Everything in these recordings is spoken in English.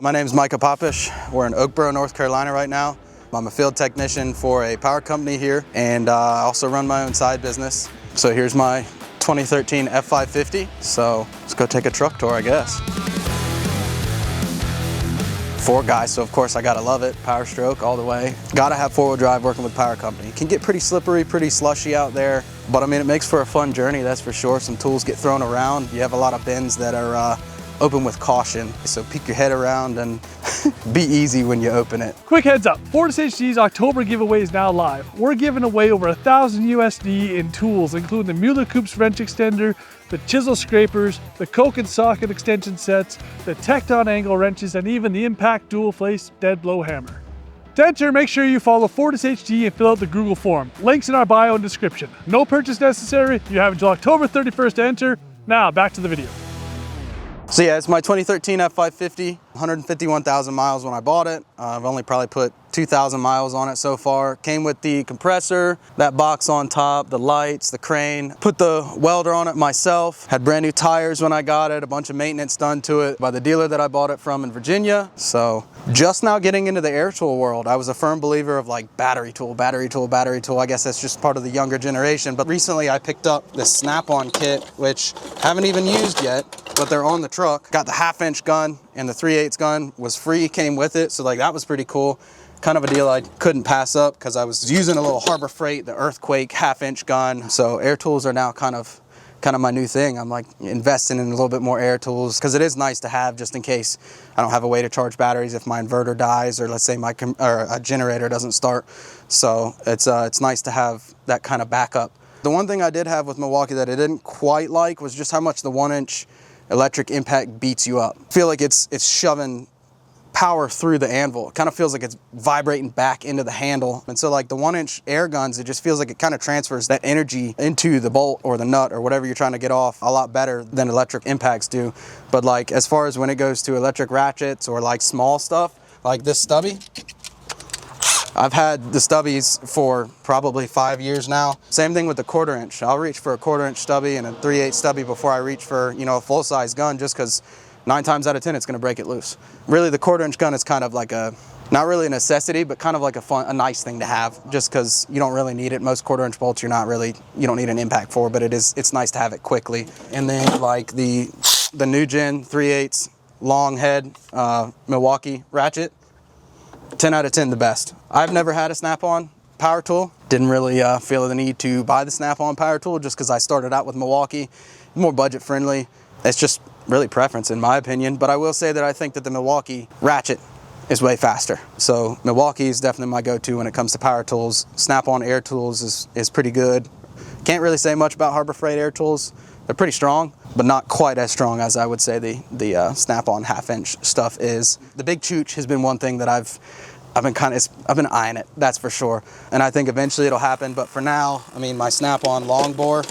My name is Micah. We're in Oakboro, North Carolina right now. I'm a field technician for a power company here, and I also run my own side business. So here's my 2013 F550. So let's go take a truck tour, I guess. 4 guys, so of course I gotta love it. Power stroke all the way. Gotta have 4-wheel drive working with power company. It can get pretty slippery, pretty slushy out there, but I mean, it makes for a fun journey, that's for sure. Some tools get thrown around. You have a lot of bends that are open with caution, so peek your head around and be easy when you open it. Quick heads up, Fortis HD's October giveaway is now live. We're giving away over 1,000 USD in tools, including the Mueller Coops wrench extender, the chisel scrapers, the Coke and socket extension sets, the Tecton angle wrenches, and even the Impact dual face dead blow hammer. To enter, make sure you follow Fortis HD and fill out the Google form. Links in our bio and description. No purchase necessary. You have until October 31st to enter. Now back to the video. So yeah, it's my 2013 F550, 151,000 miles when I bought it. I've only probably put 2,000 miles on it so far. Came with the compressor, that box on top, the lights, the crane. Put the welder on it myself. Had brand new tires when I got it, a bunch of maintenance done to it by the dealer that I bought it from in Virginia. So just now getting into the air tool world. I was a firm believer of like battery tool. I guess that's just part of the younger generation. But recently I picked up this snap-on kit, which I haven't even used yet, but they're on the truck. Got the 1/2-inch gun and the 3/8 gun was free, came with it. So like that was pretty cool. Kind of a deal I couldn't pass up because I was using a little Harbor Freight, the Earthquake 1/2-inch gun. So air tools are now kind of my new thing. I'm like investing in a little bit more air tools because it is nice to have just in case I don't have a way to charge batteries if my inverter dies or let's say a generator doesn't start. So it's nice to have that kind of backup. The one thing I did have with Milwaukee that I didn't quite like was just how much the 1-inch electric impact beats you up. I feel like it's shoving power through the anvil. It kind of feels like it's vibrating back into the handle. And so like the 1-inch air guns, it just feels like it kind of transfers that energy into the bolt or the nut or whatever you're trying to get off a lot better than electric impacts do. But like as far as when it goes to electric ratchets or like small stuff, like this stubby, I've had the stubbies for probably 5 years now. Same thing with the 1/4 inch. I'll reach for a 1/4 inch stubby and a 3/8 stubby before I reach for, you know, a full size gun just because 9 times out of 10 it's going to break it loose. Really the 1/4 inch gun is kind of like not really a necessity, but kind of like a nice thing to have just because you don't really need it. Most 1/4 inch bolts you don't need an impact for, but it's nice to have it quickly. And then like the new gen 3/8 long head Milwaukee ratchet, 10 out of 10 the best. I've never had a snap-on power tool. Didn't really feel the need to buy the snap-on power tool just because I started out with Milwaukee. More budget friendly. It's just really preference in my opinion, but I will say that I think that the Milwaukee ratchet is way faster. So Milwaukee is definitely my go-to when it comes to power tools. Snap-on air tools is pretty good. Can't really say much about Harbor Freight air tools. They're pretty strong, but not quite as strong as I would say the snap-on 1/2-inch stuff is. The big chooch has been one thing that I've been eyeing it, that's for sure. And I think eventually it'll happen, but for now, I mean, my snap-on long bore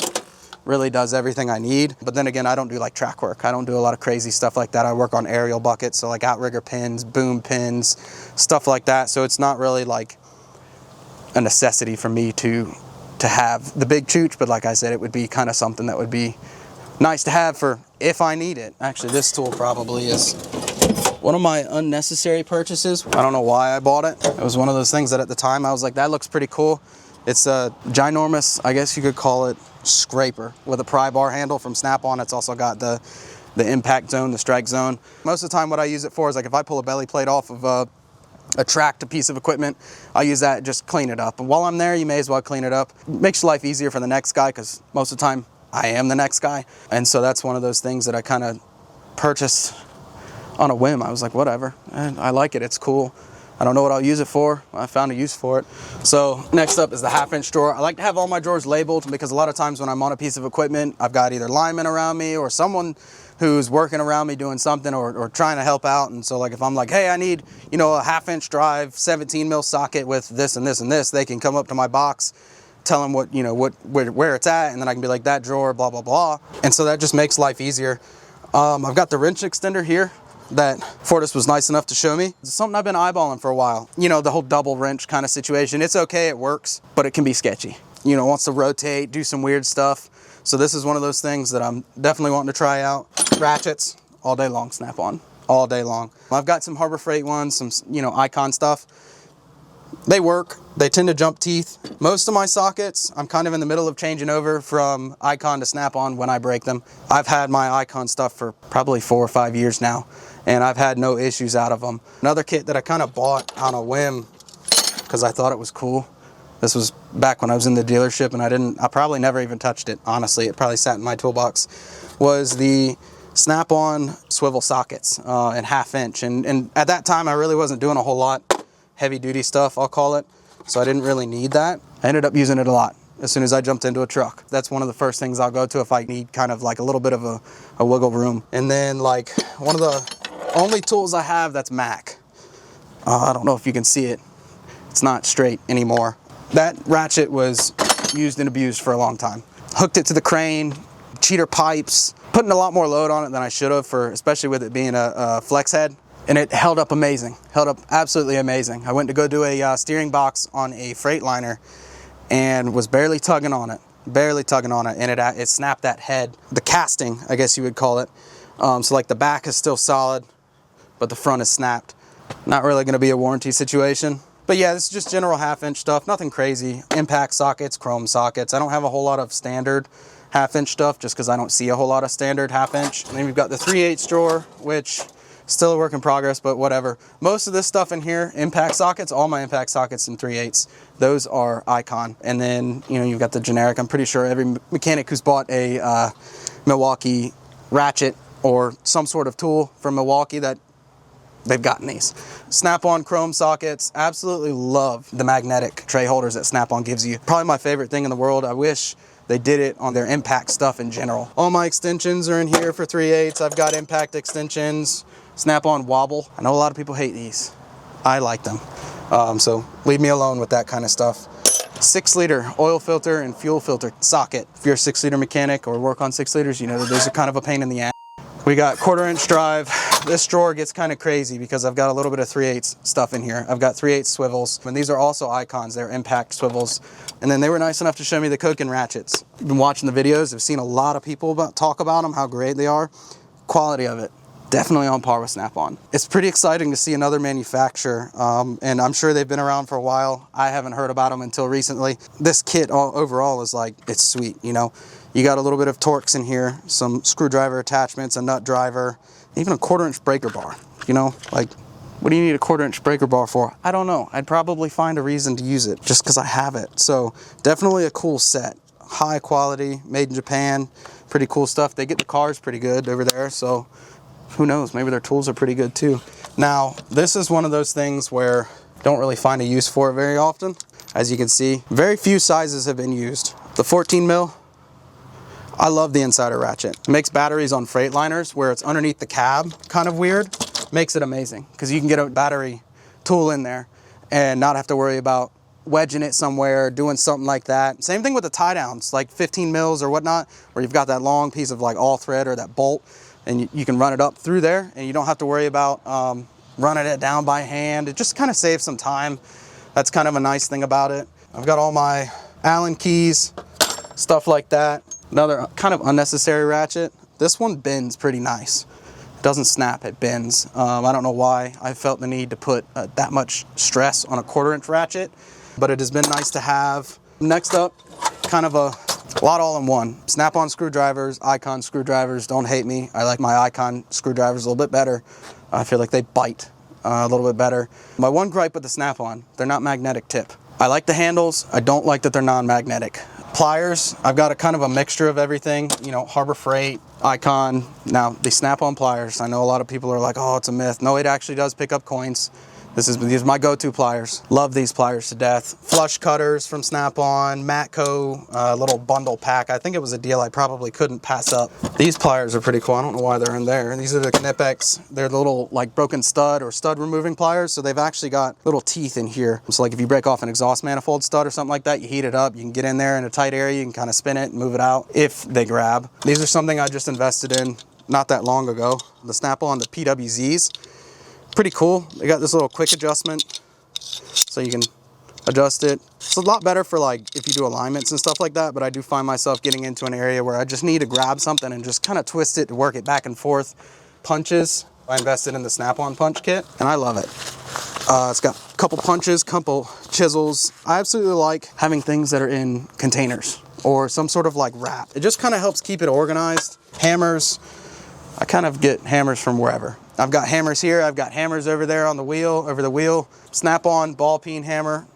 really does everything I need. But then again, I don't do like track work. I don't do a lot of crazy stuff like that. I work on aerial buckets, so like outrigger pins, boom pins, stuff like that. So it's not really like a necessity for me to have the big chooch, but like I said, it would be kind of something that would be nice to have for if I need it. Actually, this tool probably is one of my unnecessary purchases. I don't know why I bought it. It was one of those things that at the time I was like, that looks pretty cool. It's a ginormous, I guess you could call it, scraper with a pry bar handle from Snap-on. It's also got the impact zone, the strike zone. Most of the time what I use it for is like if I pull a belly plate off of a tracked piece of equipment, I'll use that and just clean it up. And while I'm there, you may as well clean it up. It makes life easier for the next guy because most of the time I am the next guy. And so that's one of those things that I kind of purchased on a whim. I was like, whatever, and I like it, it's cool. I don't know what I'll use it for. I found a use for it. So next up is the 1/2-inch drawer. I like to have all my drawers labeled because a lot of times when I'm on a piece of equipment, I've got either linemen around me or someone who's working around me doing something or trying to help out. And so like if I'm like, hey, I need, you know, a 1/2-inch drive, 17 mil socket with this and this and this, they can come up to my box, tell them what, you know, where it's at, and then I can be like, that drawer, blah, blah, blah. And so that just makes life easier. I've got the wrench extender here that Fortis was nice enough to show me. It's something I've been eyeballing for a while. You know, the whole double wrench kind of situation. It's okay, it works, but it can be sketchy. You know, wants to rotate, do some weird stuff. So this is one of those things that I'm definitely wanting to try out. Ratchets, all day long, Snap-on. all day long. I've got some Harbor Freight ones, some, you know, Icon stuff. They work. They tend to jump teeth. Most of my sockets, I'm kind of in the middle of changing over from Icon to Snap-on when I break them. I've had my Icon stuff for probably 4 or 5 years now, and I've had no issues out of them. Another kit that I kind of bought on a whim because I thought it was cool. This was back when I was in the dealership, and I probably never even touched it, honestly. It probably sat in my toolbox. Was the Snap-on swivel sockets in 1/2 inch. And at that time, I really wasn't doing a whole lot. Heavy duty stuff, I'll call it. So I didn't really need that. I ended up using it a lot as soon as I jumped into a truck. That's one of the first things I'll go to if I need kind of like a little bit of a wiggle room. And then like one of the only tools I have that's Mac. I don't know if you can see it. It's not straight anymore. That ratchet was used and abused for a long time. Hooked it to the crane, cheater pipes, putting a lot more load on it than I should have, especially with it being a flex head. And it held up amazing, held up absolutely amazing. I went to go do a steering box on a Freightliner and was barely tugging on it, and it snapped that head, the casting, I guess you would call it. So like the back is still solid, but the front is snapped. Not really gonna be a warranty situation. But yeah, this is just general 1/2 inch stuff, nothing crazy. Impact sockets, chrome sockets. I don't have a whole lot of standard 1/2 inch stuff just because I don't see a whole lot of standard 1/2 inch. And then we've got the 3/8 drawer, which still a work in progress, but whatever. Most of this stuff in here, impact sockets, all my impact sockets in 3/8, those are Icon. And then, you know, you've got the generic. I'm pretty sure every mechanic who's bought a Milwaukee ratchet or some sort of tool from Milwaukee, that they've gotten these. Snap-on chrome sockets. Absolutely love the magnetic tray holders that Snap-on gives you. Probably my favorite thing in the world. I wish they did it on their impact stuff in general. All my extensions are in here for 3/8. I've got impact extensions, Snap-on wobble. I know a lot of people hate these. I like them. So leave me alone with that kind of stuff. 6-liter oil filter and fuel filter socket. If you're a 6-liter mechanic or work on 6 liters, you know that those are kind of a pain in the ass. We got 1/4 inch drive. This drawer gets kind of crazy because I've got a little bit of 3/8 stuff in here. I've got 3/8 swivels, and these are also Icons. They're impact swivels. And then they were nice enough to show me the Koken ratchets. I've been watching the videos. I've seen a lot of people talk about them, how great they are. Quality of it, definitely on par with Snap-on. It's pretty exciting to see another manufacturer, and I'm sure they've been around for a while. I haven't heard about them until recently. This kit overall is like, it's sweet, you know. You got a little bit of Torx in here, some screwdriver attachments, a nut driver, even a 1/4 inch breaker bar. You know, like, what do you need a 1/4 inch breaker bar for? I don't know. I'd probably find a reason to use it just because I have it. So definitely a cool set. High quality, made in Japan, pretty cool stuff. They get the cars pretty good over there, so who knows, maybe their tools are pretty good too. Now, this is one of those things where I don't really find a use for it very often. As you can see, very few sizes have been used. The 14 mil, I love the insider ratchet. It makes batteries on Freightliners where it's underneath the cab kind of weird. Makes it amazing because you can get a battery tool in there and not have to worry about wedging it somewhere, doing something like that. Same thing with the tie downs, like 15 mils or whatnot, where you've got that long piece of like all thread or that bolt, and you can run it up through there and you don't have to worry about running it down by hand. It just kind of saves some time. That's kind of a nice thing about it. I've got all my Allen keys, stuff like that. Another kind of unnecessary ratchet. This one bends pretty nice. It doesn't snap, it bends. I don't know why I felt the need to put that much stress on a 1/4 inch ratchet, but it has been nice to have. Next up, kind of a lot all in one. Snap-on screwdrivers, Icon screwdrivers, don't hate me. I like my Icon screwdrivers a little bit better. I feel like they bite a little bit better. My one gripe with the Snap-on, they're not magnetic tip. I like the handles, I don't like that they're non-magnetic. Pliers, I've got a kind of a mixture of everything, you know, Harbor Freight, Icon. Now, the Snap-on pliers, I know a lot of people are like, oh, it's a myth. No, it actually does pick up coins. These are my go-to pliers. Love these pliers to death. Flush cutters from Snap-on, Matco, little bundle pack. I think it was a deal I probably couldn't pass up. These pliers are pretty cool. I don't know why they're in there. These are the Knipex. They're the little like broken stud or stud removing pliers. So they've actually got little teeth in here. So like if you break off an exhaust manifold stud or something like that, you heat it up, you can get in there in a tight area, you can kind of spin it and move it out if they grab. These are something I just invested in not that long ago. The Snap-on, the PWZs. Pretty cool. They got this little quick adjustment so you can adjust it. It's a lot better for like if you do alignments and stuff like that, but I do find myself getting into an area where I just need to grab something and just kind of twist it to work it back and forth. Punches, I invested in the Snap-on punch kit, and I love it. It's got a couple punches, couple chisels. I absolutely like having things that are in containers or some sort of like wrap. It just kind of helps keep it organized. Hammers, I kind of get hammers from wherever. I've got hammers here, I've got hammers over there on the wheel, over the wheel. Snap-on ball peen hammer,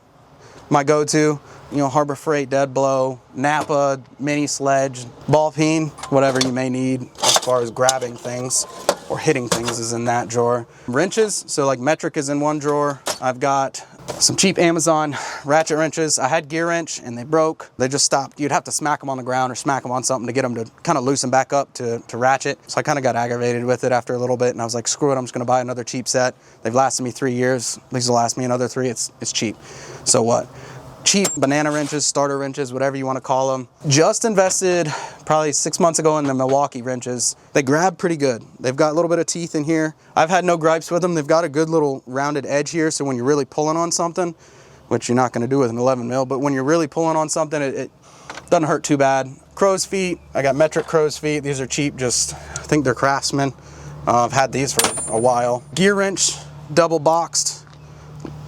my go-to. You know, Harbor Freight, Dead Blow, Napa, mini sledge, ball peen, whatever you may need as far as grabbing things or hitting things is in that drawer. Wrenches, so like metric is in one drawer. I've got some cheap Amazon ratchet wrenches. I had gear wrench and they broke. They just stopped. You'd have to smack them on the ground or smack them on something to get them to kind of loosen back up to ratchet. So I kind of got aggravated with it after a little bit, and I was like, screw it, I'm just gonna buy another cheap set. They've lasted me 3 years. These will last me another 3. It's cheap. So what? Cheap banana wrenches, starter wrenches, whatever you want to call them. Just invested probably 6 months ago in the Milwaukee wrenches. They grab pretty good. They've got a little bit of teeth in here. I've had no gripes with them. They've got a good little rounded edge here, so when you're really pulling on something, which you're not going to do with an 11 mil, but when you're really pulling on something, it doesn't hurt too bad. Crow's feet, I got metric crow's feet. These are cheap, just, I think they're Craftsman. I've had these for a while. Gear wrench, double boxed,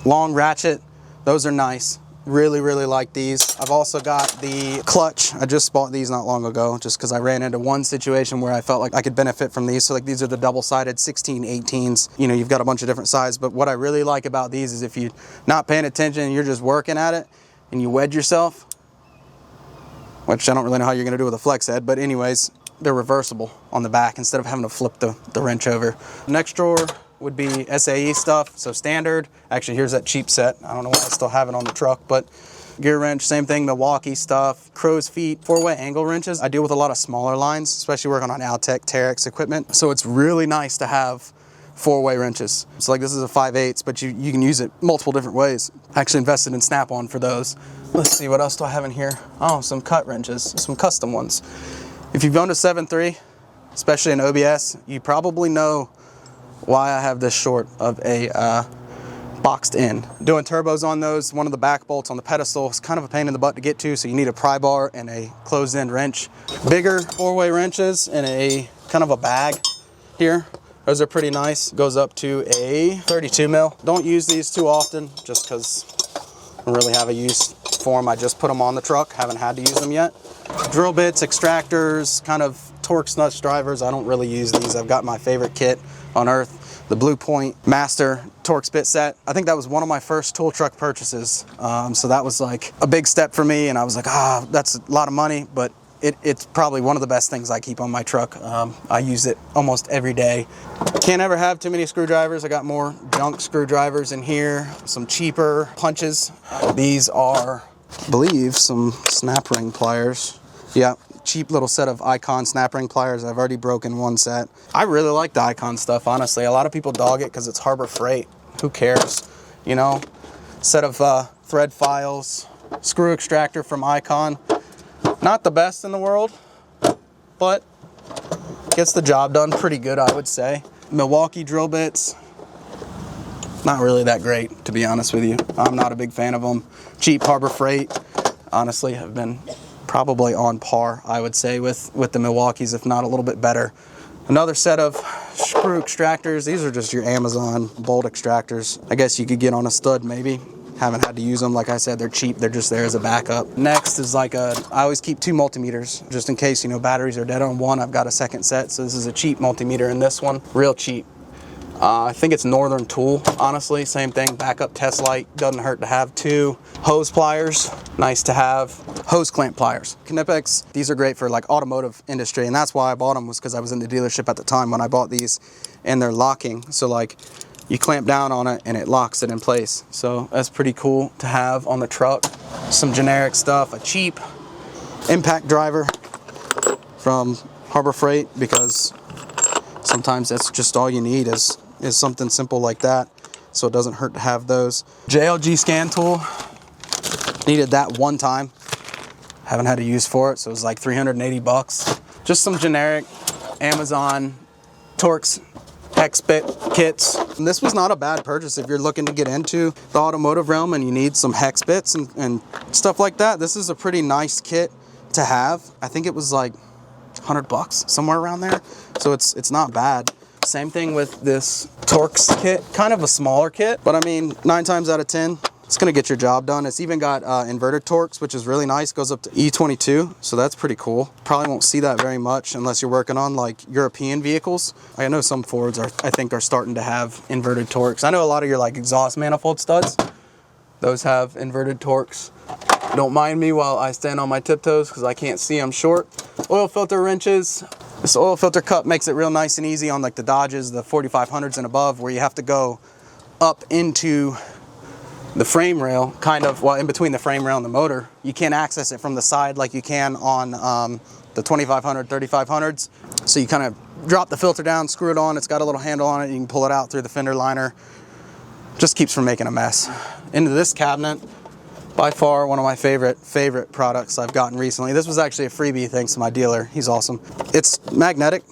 long ratchet. Those are nice. Really, really like these. I've also got the clutch. I just bought these not long ago just because I ran into one situation where I felt like I could benefit from these. So like these are the double-sided 16, 18s. You know, you've got a bunch of different sizes, but what I really like about these is if you're not paying attention and you're just working at it and you wedge yourself, which I don't really know how you're gonna do with a flex head, but anyways, they're reversible on the back instead of having to flip the wrench over. Next drawer would be SAE stuff, so standard. Actually, here's that cheap set. I don't know why I still have it on the truck, but gear wrench, same thing, Milwaukee stuff. Crow's feet, 4-way angle wrenches. I deal with a lot of smaller lines, especially working on Altec, Terex equipment, so it's really nice to have 4-way wrenches. So like this is a 5/8, but you can use it multiple different ways. I actually invested in Snap-on for those. Let's see, what else do I have in here? Oh, some cut wrenches, some custom ones. If you've owned a 7.3, especially in OBS, you probably know why I have this short of a boxed end. Doing turbos on those, one of the back bolts on the pedestal is kind of a pain in the butt to get to, so you need a pry bar and a closed end wrench. Bigger 4-way wrenches in a kind of a bag here. Those are pretty nice. Goes up to a 32 mil. Don't use these too often just because I don't really have a use for them. I just put them on the truck, haven't had to use them yet. Drill bits, extractors, kind of Torx nuts drivers. I don't really use these. I've got my favorite kit on earth, the Blue Point Master Torx bit set. I think that was one of my first tool truck purchases. So that was like a big step for me, and I was like, that's a lot of money, but it's probably one of the best things I keep on my truck. I use it almost every day. Can't ever have too many screwdrivers. I got more junk screwdrivers in here, some cheaper punches. These are, I believe, some snap ring pliers. Yeah. Cheap little set of Icon snap ring pliers. I've already broken one set. I really like the Icon stuff, honestly. A lot of people dog it because it's Harbor Freight. Who cares? You know, set of thread files, screw extractor from Icon. Not the best in the world, but gets the job done pretty good, I would say. Milwaukee drill bits. Not really that great, to be honest with you. I'm not a big fan of them. Cheap Harbor Freight, honestly, have been probably on par, I would say, with the Milwaukees, if not a little bit better. Another set of screw extractors. These are just your Amazon bolt extractors. I guess you could get on a stud maybe. Haven't had to use them. Like I said, they're cheap. They're just there as a backup. Next is I always keep 2 multimeters just in case, you know, batteries are dead on one. I've got a second set. So this is a cheap multimeter in this one. Real cheap. I think it's Northern Tool, honestly. Same thing, backup test light. Doesn't hurt to have 2. Hose pliers, nice to have. Hose clamp pliers. Knipex, these are great for like automotive industry, and that's why I bought them, was because I was in the dealership at the time when I bought these, and they're locking. So like you clamp down on it and it locks it in place. So that's pretty cool to have on the truck. Some generic stuff, a cheap impact driver from Harbor Freight, because sometimes that's just all you need is something simple like that, so it doesn't hurt to have those. JLG scan tool, needed that one time, haven't had to use for it, so it was like 380 bucks. Just some generic Amazon Torx hex bit kits. And this was not a bad purchase if you're looking to get into the automotive realm and you need some hex bits and stuff like that. This is a pretty nice kit to have. I think it was like 100 bucks, somewhere around there, so it's not bad. Same thing with this Torx kit, kind of a smaller kit, but I mean, 9 times out of 10, it's gonna get your job done. It's even got inverted Torx, which is really nice, goes up to E22, so that's pretty cool. Probably won't see that very much unless you're working on like European vehicles. I know some Fords I think are starting to have inverted Torx. I know a lot of your like exhaust manifold studs, those have inverted Torx. Don't mind me while I stand on my tiptoes because I can't see, I'm short. Oil filter wrenches. This oil filter cup makes it real nice and easy on like the Dodges, the 4500s and above, where you have to go up into the frame rail, kind of, well, in between the frame rail and the motor. You can't access it from the side like you can on the 2500, 3500s. So you kind of drop the filter down, screw it on. It's got a little handle on it. You can pull it out through the fender liner. Just keeps from making a mess. Into this cabinet, by far one of my favorite products I've gotten recently. This was actually a freebie thanks to my dealer. He's awesome. It's magnetic.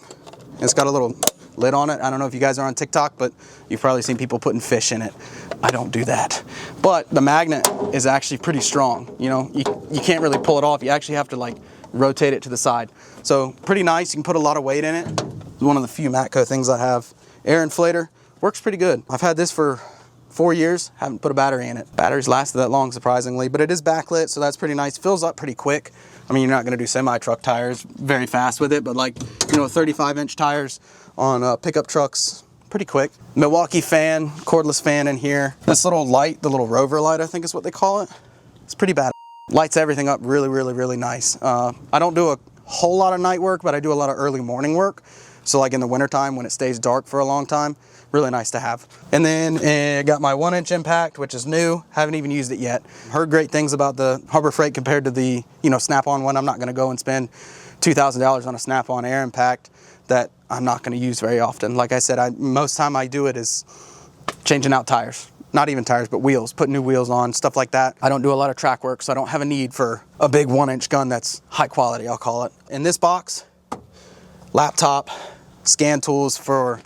It's got a little lid on it. I don't know if you guys are on TikTok, but you've probably seen people putting fish in it. I don't do that. But the magnet is actually pretty strong. You know, you can't really pull it off. You actually have to like rotate it to the side. So pretty nice. You can put a lot of weight in it. It's one of the few Matco things I have. Air inflator works pretty good. I've had this for 4 years, haven't put a battery in it. Batteries lasted that long, surprisingly, but it is backlit, so that's pretty nice. Fills up pretty quick. I mean, you're not gonna do semi-truck tires very fast with it, but like, you know, 35-inch tires on pickup trucks, pretty quick. Milwaukee fan, cordless fan in here. This little light, the little rover light, I think is what they call it. It's pretty bad. Lights everything up really nice. I don't do a whole lot of night work, but I do a lot of early morning work. So like in the wintertime when it stays dark for a long time, really nice to have. And then I got my 1-inch impact, which is new. Haven't even used it yet. Heard great things about the Harbor Freight compared to the, you know, Snap-on one. I'm not gonna go and spend $2,000 on a Snap-on air impact that I'm not gonna use very often. Like I said, most time I do it is changing out tires. Not even tires, but wheels, putting new wheels on, stuff like that. I don't do a lot of track work, so I don't have a need for a big 1-inch gun that's high quality, I'll call it. In this box, laptop, scan tools for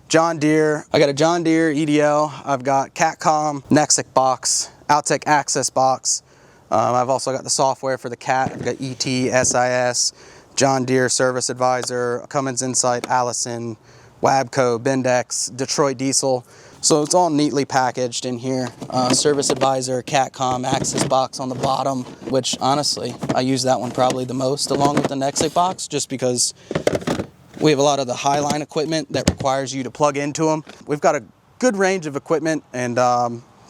John Deere. I got a John Deere EDL. I've got Catcom, Nexic box, Outtech Access box. I've also got the software for the Cat. I've got ET, SIS, John Deere Service Advisor, Cummins Insight, Allison, Wabco, Bindex, Detroit Diesel. So it's all neatly packaged in here. Service Advisor, Catcom, Access box on the bottom, which honestly, I use that one probably the most along with the Nexic box, just because we have a lot of the Highline equipment that requires you to plug into them. We've got a good range of equipment and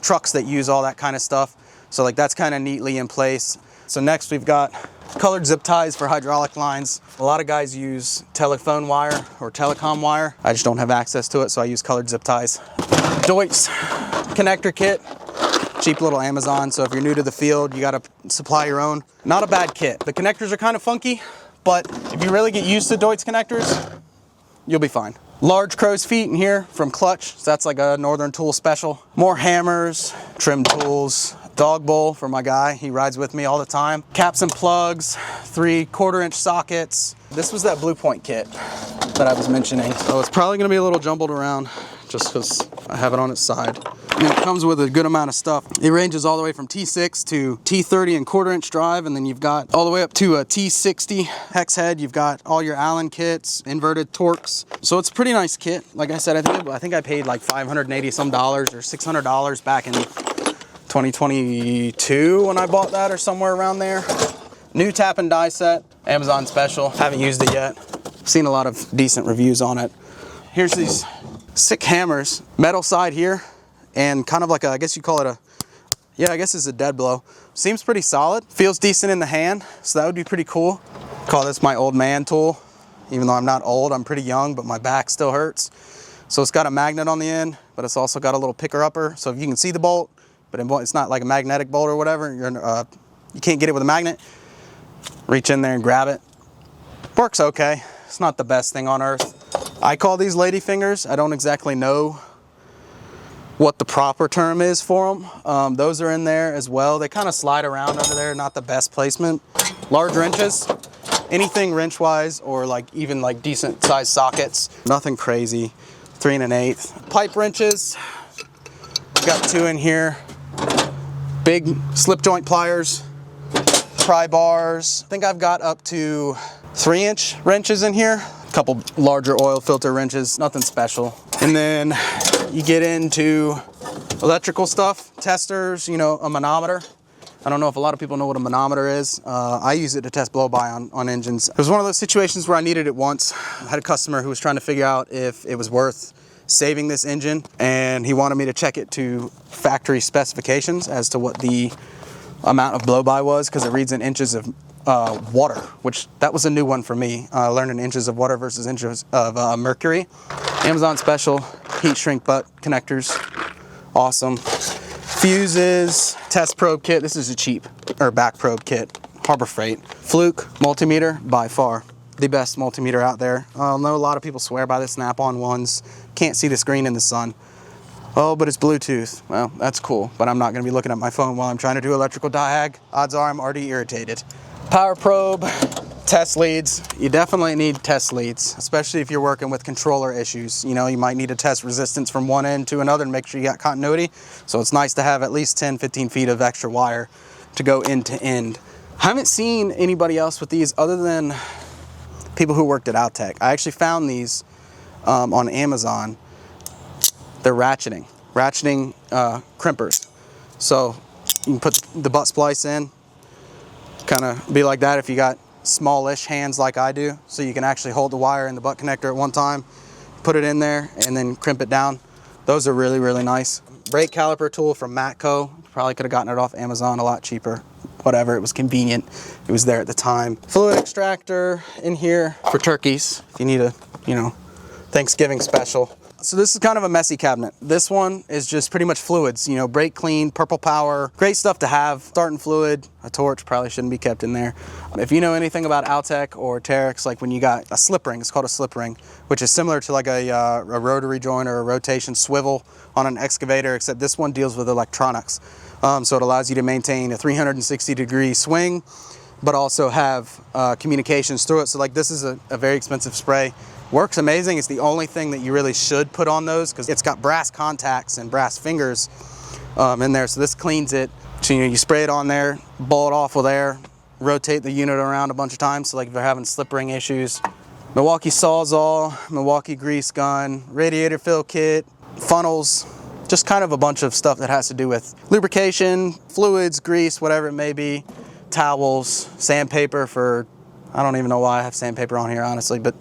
trucks that use all that kind of stuff. So like that's kind of neatly in place. So next we've got colored zip ties for hydraulic lines. A lot of guys use telephone wire or telecom wire. I just don't have access to it, so I use colored zip ties. DeWalt connector kit, cheap little Amazon. So if you're new to the field, you gotta supply your own. Not a bad kit. The connectors are kind of funky, but if you really get used to DeWalt connectors, you'll be fine. Large crow's feet in here from Clutch. So that's like a Northern Tool special. More hammers, trim tools, dog bowl for my guy. He rides with me all the time. Caps and plugs, 3 1/4-inch sockets. This was that Blue Point kit that I was mentioning. So it's probably gonna be a little jumbled around just because I have it on its side. And it comes with a good amount of stuff. It ranges all the way from T6 to T30 and 1/4-inch drive, and then you've got all the way up to a T60 hex head. You've got all your Allen kits, inverted Torx. So it's a pretty nice kit. Like I said, I think I paid like $580 some dollars or $600 back in 2022 when I bought that, or somewhere around there. New tap and die set, Amazon special. Haven't used it yet. Seen a lot of decent reviews on it. Here's these sick hammers, metal side here, and kind of like a, I guess you call it a, yeah, I guess it's a dead blow. Seems pretty solid. Feels decent in the hand, so that would be pretty cool. Call this my old man tool. Even though I'm not old, I'm pretty young, but my back still hurts. So it's got a magnet on the end, but it's also got a little picker-upper. So if you can see the bolt, but it's not like a magnetic bolt or whatever, you can't get it with a magnet, reach in there and grab it. Works okay. It's not the best thing on earth. I call these lady fingers. I don't exactly know what the proper term is for them. Those are in there as well. They kind of slide around under there, not the best placement. Large wrenches, anything wrench wise, or like even like decent sized sockets, nothing crazy. 3 1/8. Pipe wrenches, got 2 in here. Big slip joint pliers, pry bars. I think I've got up to 3-inch wrenches in here. a couple larger oil filter wrenches, nothing special. And then you get into electrical stuff, testers, you know, a manometer. I don't know if a lot of people know what a manometer is. I use it to test blow-by on engines. It was one of those situations where I needed it once. I had a customer who was trying to figure out if it was worth saving this engine, and he wanted me to check it to factory specifications as to what the amount of blow-by was, because it reads in inches of water, which that was a new one for me, learning inches of water versus inches of mercury. Amazon special, heat shrink butt connectors, awesome. Fuses, test probe kit. This is a cheap back probe kit, Harbor Freight. Fluke multimeter, by far the best multimeter out there. I know a lot of people swear by the Snap-on ones. Can't see the screen in the sun. Oh, but it's Bluetooth. Well, that's cool, but I'm not gonna be looking at my phone while I'm trying to do electrical diag. Odds are I'm already irritated. Power probe, test leads. You definitely need test leads, especially if you're working with controller issues. You know, you might need to test resistance from one end to another and make sure you got continuity. So it's nice to have at least 10, 15 feet of extra wire to go end to end. I haven't seen anybody else with these other than people who worked at Outtech. I actually found these on Amazon. They're ratcheting crimpers. So you can put the butt splice in, kind of be like that if you got smallish hands like I do, so you can actually hold the wire in the butt connector at one time, put it in there, and then crimp it down. Those are really, really nice. Brake caliper tool from Matco. Probably could have gotten it off Amazon a lot cheaper. Whatever, it was convenient. It was there at the time. Fluid extractor in here for turkeys, if you need a, you know, Thanksgiving special. So this is kind of a messy cabinet. This one is just pretty much fluids, you know, brake clean, purple power, great stuff to have. Starting fluid, a torch probably shouldn't be kept in there. If you know anything about Outtech or Terex, like when you got a slip ring, it's called a slip ring, which is similar to like a rotary joint or a rotation swivel on an excavator, except this one deals with electronics. So it allows you to maintain a 360-degree swing, but also have communications through it. So like this is a very expensive spray. Works amazing. It's the only thing that you really should put on those because it's got brass contacts and brass fingers in there. So this cleans it. So, you know, you spray it on there, ball it off with air, rotate the unit around a bunch of times. So like if they're having slip ring issues. Milwaukee Sawzall, Milwaukee grease gun, radiator fill kit, funnels, just kind of a bunch of stuff that has to do with lubrication, fluids, grease, whatever it may be, towels, sandpaper for, I don't even know why I have sandpaper on here, honestly, but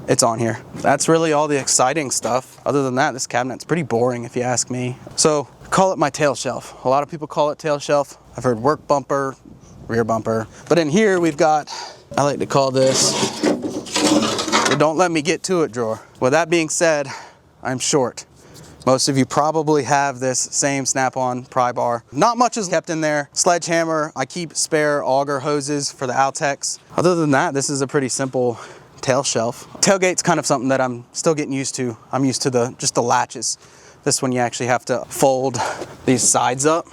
it's on here. That's really all the exciting stuff. Other than that, this cabinet's pretty boring if you ask me. So call it my tail shelf. A lot of people call it tail shelf. I've heard work bumper, rear bumper. But in here we've got, I like to call this, the don't let me get to it drawer. With that being said, I'm short. Most of you probably have this same Snap-on pry bar. Not much is kept in there. Sledgehammer, I keep spare auger hoses for the Outtechs. Other than that, this is a pretty simple tail shelf. Tailgate's kind of something that I'm still getting used to. I'm used to just the latches. This one you actually have to fold these sides up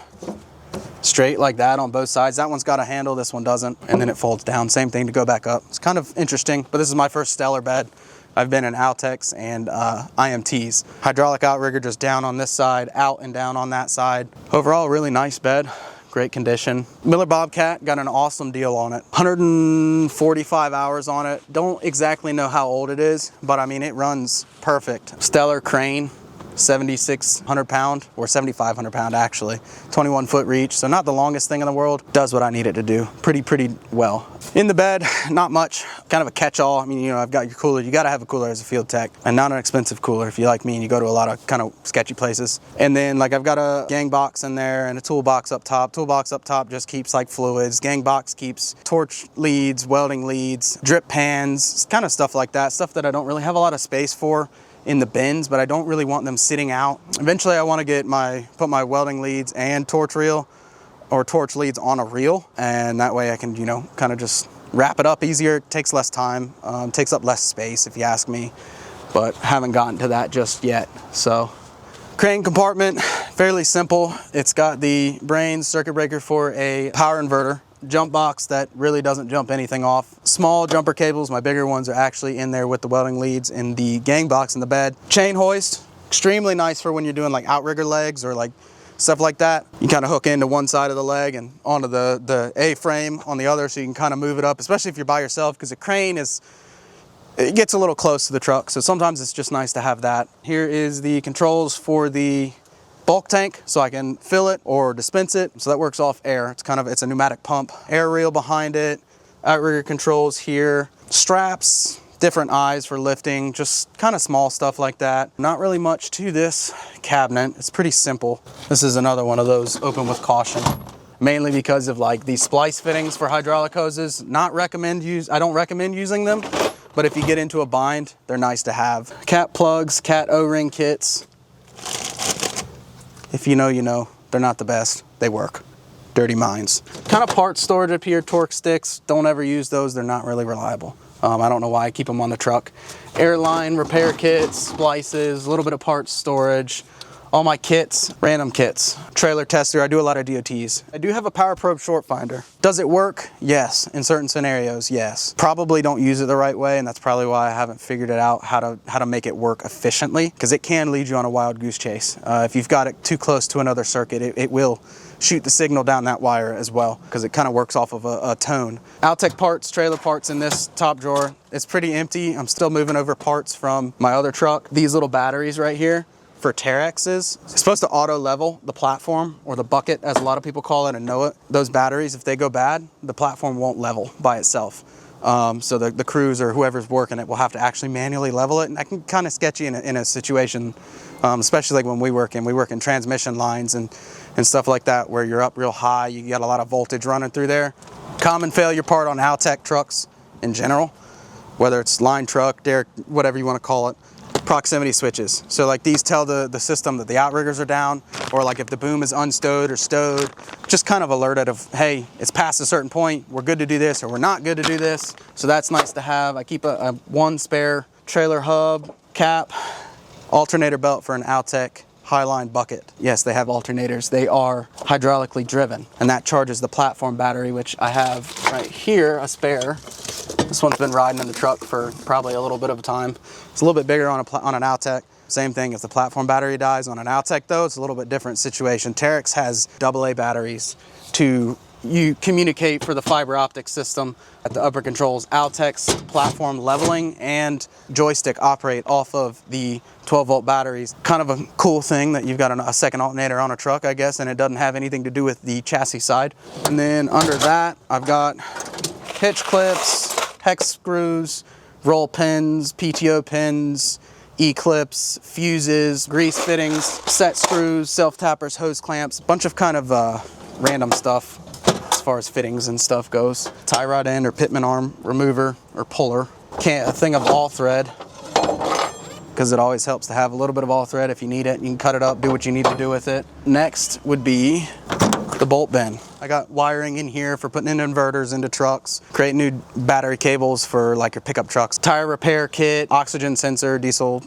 straight like that on both sides. That one's got a handle, this one doesn't, and then it folds down. Same thing to go back up. It's kind of interesting, but this is my first Stellar bed. I've been in Outtechs and IMTs. Hydraulic outrigger just down on this side, out and down on that side. Overall, really nice bed. Great condition. Miller Bobcat, got an awesome deal on it. 145 hours on it. Don't exactly know how old it is, but I mean, it runs perfect. Stellar crane, 7,600 pound or 7,500 pound actually. 21 foot reach, so not the longest thing in the world. Does what I need it to do pretty well. In the bed, not much, kind of a catch-all. I mean, you know, I've got your cooler. You gotta have a cooler as a field tech, and not an expensive cooler if you like me and you go to a lot of kind of sketchy places. And then like I've got a gang box in there and a toolbox up top. Toolbox up top just keeps like fluids. Gang box keeps torch leads, welding leads, drip pans, kind of stuff like that. Stuff that I don't really have a lot of space for in the bins, but I don't really want them sitting out. Eventually I want to put my welding leads and torch reel or torch leads on a reel, and that way I can, you know, kind of just wrap it up easier. It takes less time, takes up less space if you ask me, but haven't gotten to that just yet. So crane compartment, fairly simple. It's got the brains circuit breaker for a power inverter, jump box that really doesn't jump anything off. Small jumper cables, my bigger ones are actually in there with the welding leads in the gang box in the bed. Chain hoist, extremely nice for when you're doing like outrigger legs or like stuff like that. You kind of hook into one side of the leg and onto the A-frame on the other, so you can kind of move it up, especially if you're by yourself, because a crane is it gets a little close to the truck, so sometimes it's just nice to have that. Here is the controls for the bulk tank, so I can fill it or dispense it. So that works off air. It's a pneumatic pump. Air reel behind it, outrigger controls here, straps, different eyes for lifting, just kind of small stuff like that. Not really much to this cabinet. It's pretty simple. This is another one of those open with caution, mainly because of like these splice fittings for hydraulic hoses. I don't recommend using them, but if you get into a bind, they're nice to have. Cat plugs, cat O-ring kits. If you know, you know. They're not the best. They work. Dirty minds. Kind of parts storage up here, torque sticks. Don't ever use those. They're not really reliable. I don't know why I keep them on the truck. Airline repair kits, splices, a little bit of parts storage. All my kits, random kits. Trailer tester, I do a lot of DOTs. I do have a power probe short finder. Does it work? Yes. In certain scenarios, yes. Probably don't use it the right way, and that's probably why I haven't figured it out how to make it work efficiently, because it can lead you on a wild goose chase. If you've got it too close to another circuit, it will shoot the signal down that wire as well, because it kind of works off of a tone. Altec parts, trailer parts in this top drawer. It's pretty empty. I'm still moving over parts from my other truck. These little batteries right here for Terexes. It's supposed to auto level the platform, or the bucket as a lot of people call it and know it. Those batteries, if they go bad, the platform won't level by itself. So the crews or whoever's working it will have to actually manually level it, and that can kind of sketchy in a situation, especially like when we work in transmission lines and stuff like that, where you're up real high, you got a lot of voltage running through there. Common failure part on Altec trucks in general, whether it's line truck, derrick, whatever you want to call it, proximity switches. So like these tell the system that the outriggers are down, or like if the boom is unstowed or stowed, just kind of alert it of, hey, it's past a certain point, we're good to do this or we're not good to do this. So that's nice to have. I keep a one spare trailer hub, cap, alternator belt for an Altec Highline bucket. Yes, they have alternators. They are hydraulically driven, and that charges the platform battery, which I have right here, a spare. This one's been riding in the truck for probably a little bit of a time. It's a little bit bigger on an Altec. Same thing, if the platform battery dies on an Altec though, it's a little bit different situation. Terex has AA batteries to communicate for the fiber optic system at the upper controls. Altec's platform leveling and joystick operate off of the 12-volt batteries. Kind of a cool thing that you've got a second alternator on a truck, I guess, and it doesn't have anything to do with the chassis side. And then under that, I've got hitch clips, hex screws, roll pins, PTO pins, E-clips, fuses, grease fittings, set screws, self-tappers, hose clamps, a bunch of kind of random stuff as far as fittings and stuff goes. Tie rod end or pitman arm remover or puller. A thing of all thread, because it always helps to have a little bit of all thread if you need it. You can cut it up, do what you need to do with it. Next would be the bolt bin. I got wiring in here for putting in inverters into trucks, create new battery cables for like your pickup trucks, tire repair kit, oxygen sensor, diesel,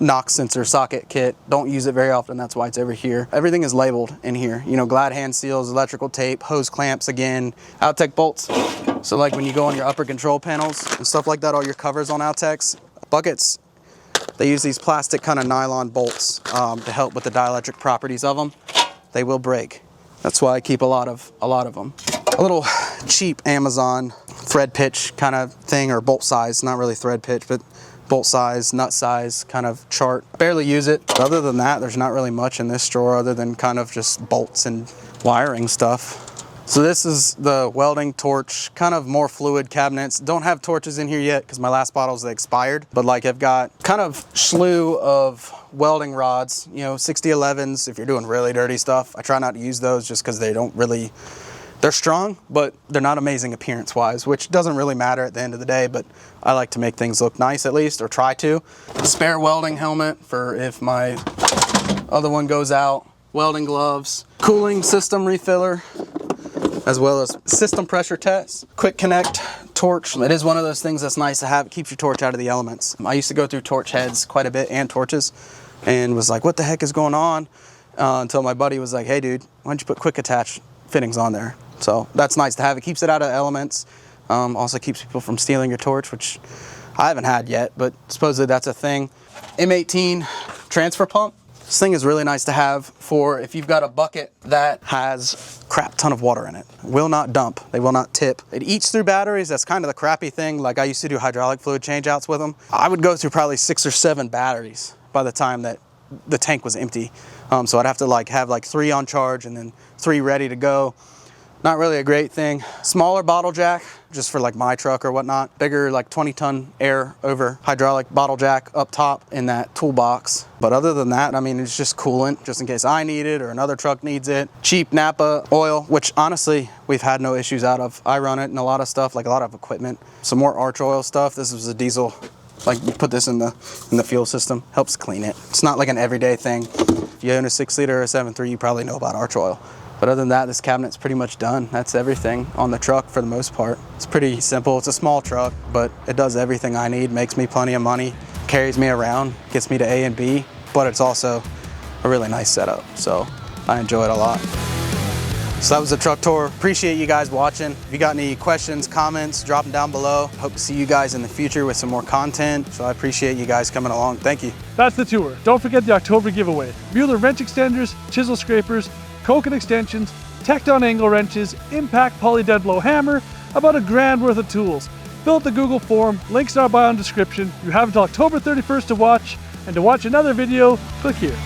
NOx sensor socket kit. Don't use it very often, that's why it's over here. Everything is labeled in here. Glad hand seals, electrical tape, hose clamps again, Altec bolts. So like when you go on your upper control panels and stuff like that, all your covers on Altecs, buckets, they use these plastic kind of nylon bolts to help with the dielectric properties of them. They will break. That's why I keep a lot of them. A little cheap Amazon thread pitch kind of thing, or bolt size, not really thread pitch, but bolt size, nut size kind of chart. Barely use it. But other than that, there's not really much in this drawer other than kind of just bolts and wiring stuff. So this is the welding torch, kind of more fluid cabinets. Don't have torches in here yet because my last bottles expired, but like I've got kind of slew of welding rods, 6011s if you're doing really dirty stuff. I try not to use those just because they're strong, but they're not amazing appearance wise, which doesn't really matter at the end of the day, but I like to make things look nice at least, or try to. Spare welding helmet for if my other one goes out. Welding gloves, cooling system refiller, as well as system pressure test, quick connect torch. It is one of those things that's nice to have. It keeps your torch out of the elements. I used to go through torch heads quite a bit and torches, and was like, what the heck is going on? Until my buddy was like, hey dude, why don't you put quick attach fittings on there? So that's nice to have. It keeps it out of the elements. Also keeps people from stealing your torch, which I haven't had yet, but supposedly that's a thing. M18 transfer pump. This thing is really nice to have for if you've got a bucket that has crap ton of water in it. Will not dump, they will not tip. It eats through batteries. That's kind of the crappy thing. Like I used to do hydraulic fluid change outs with them. I would go through probably 6 or 7 batteries by the time that the tank was empty. So I'd have to like have like 3 on charge and then 3 ready to go. Not really a great thing. Smaller bottle jack, just for like my truck or whatnot. Bigger, like 20-ton air over hydraulic bottle jack up top in that toolbox. But other than that, I mean, it's just coolant, just in case I need it or another truck needs it. Cheap Napa oil, which honestly, we've had no issues out of. I run it in a lot of stuff, like a lot of equipment. Some more arch oil stuff. This was a diesel. Like you put this in the fuel system, helps clean it. It's not like an everyday thing. If you own a 6-liter or a 7.3, you probably know about arch oil. But other than that, this cabinet's pretty much done. That's everything on the truck for the most part. It's pretty simple. It's a small truck, but it does everything I need, makes me plenty of money, carries me around, gets me to A and B, but it's also a really nice setup. So I enjoy it a lot. So that was the truck tour. Appreciate you guys watching. If you got any questions, comments, drop them down below. Hope to see you guys in the future with some more content. So I appreciate you guys coming along. Thank you. That's the tour. Don't forget the October giveaway. Mueller wrench extenders, chisel scrapers, Koken extensions, Tecton angle wrenches, Impact poly dead blow hammer, about $1,000 worth of tools. Fill out the Google form, links in our bio and description. You have until October 31st to watch, and to watch another video, click here.